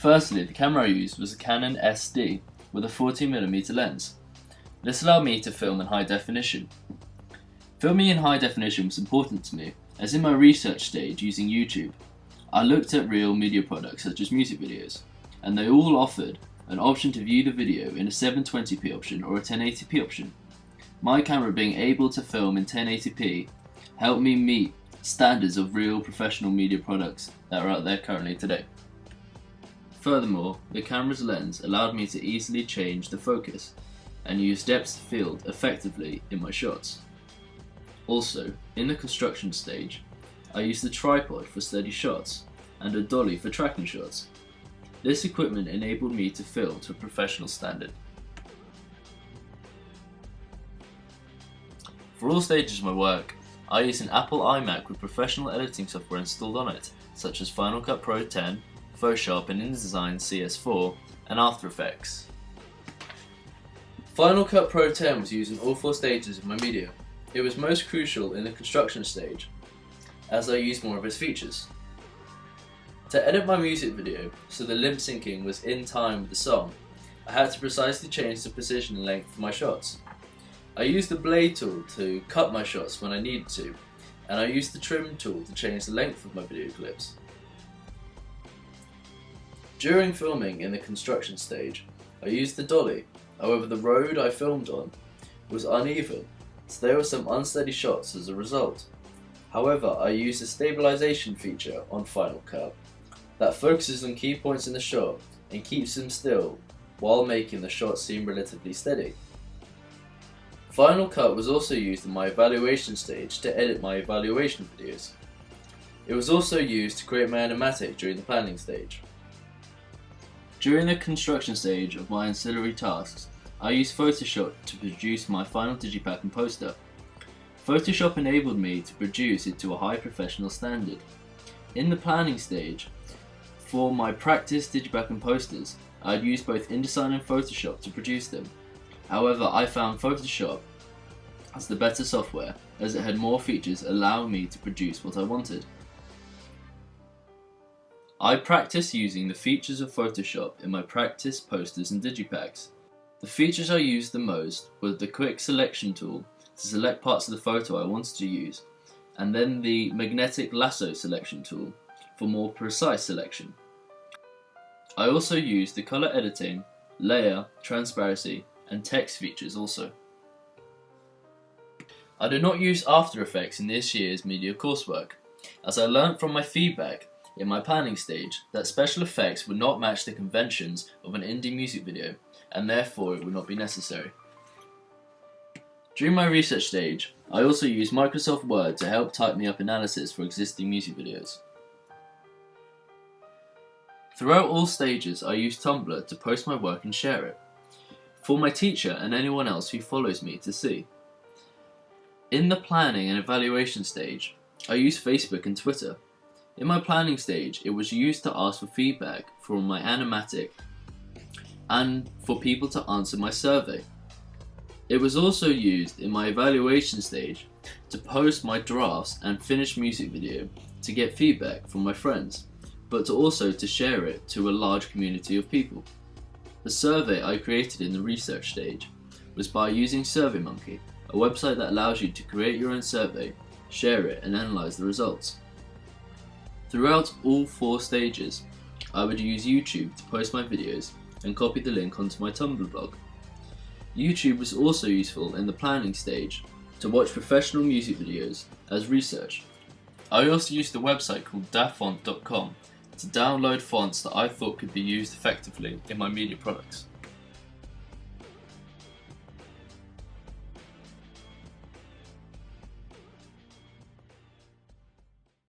Firstly, the camera I used was a Canon SD with a 40mm lens. This allowed me to film in high definition. Filming in high definition was important to me, as in my research stage using YouTube, I looked at real media products such as music videos, and they all offered an option to view the video in a 720p option or a 1080p option. My camera being able to film in 1080p helped me meet standards of real professional media products that are out there currently today. Furthermore, the camera's lens allowed me to easily change the focus and use depth of field effectively in my shots. Also, in the construction stage, I used the tripod for steady shots and a dolly for tracking shots. This equipment enabled me to film to a professional standard. For all stages of my work, I use an Apple iMac with professional editing software installed on it, such as Final Cut Pro 10, Photoshop and InDesign CS4, and After Effects. Final Cut Pro 10 was used in all 4 stages of my media. It was most crucial in the construction stage, as I used more of its features. To edit my music video so the lip syncing was in time with the song, I had to precisely change the position and length of my shots. I used the blade tool to cut my shots when I needed to, and I used the trim tool to change the length of my video clips. During filming in the construction stage, I used the dolly. However, the road I filmed on was uneven, so there were some unsteady shots as a result. However, I used a stabilization feature on Final Cut that focuses on key points in the shot and keeps them still while making the shot seem relatively steady. Final Cut was also used in my evaluation stage to edit my evaluation videos. It was also used to create my animatic during the planning stage. During the construction stage of my ancillary tasks, I used Photoshop to produce my final digipack and poster. Photoshop enabled me to produce it to a high professional standard. In the planning stage, for my practice digipack and posters, I'd use both InDesign and Photoshop to produce them. However, I found Photoshop as the better software, as it had more features allowing me to produce what I wanted. I practiced using the features of Photoshop in my practice posters and digipacks. The features I used the most were the quick selection tool to select parts of the photo I wanted to use, and then the magnetic lasso selection tool for more precise selection. I also used the color editing, layer, transparency, and text features also. I did not use After Effects in this year's media coursework, as I learnt from my feedback in my planning stage that special effects would not match the conventions of an indie music video, and therefore it would not be necessary. During my research stage, I also used Microsoft Word to help type me up analysis for existing music videos. Throughout all stages, I used Tumblr to post my work and share it, for my teacher and anyone else who follows me to see. In the planning and evaluation stage, I used Facebook and Twitter. In my planning stage, it was used to ask for feedback from my animatic and for people to answer my survey. It was also used in my evaluation stage to post my drafts and finished music video to get feedback from my friends, but also to share it to a large community of people. The survey I created in the research stage was by using SurveyMonkey, a website that allows you to create your own survey, share it, and analyze the results. Throughout all 4 stages, I would use YouTube to post my videos and copy the link onto my Tumblr blog. YouTube was also useful in the planning stage to watch professional music videos as research. I also used a website called dafont.com to download fonts that I thought could be used effectively in my media products.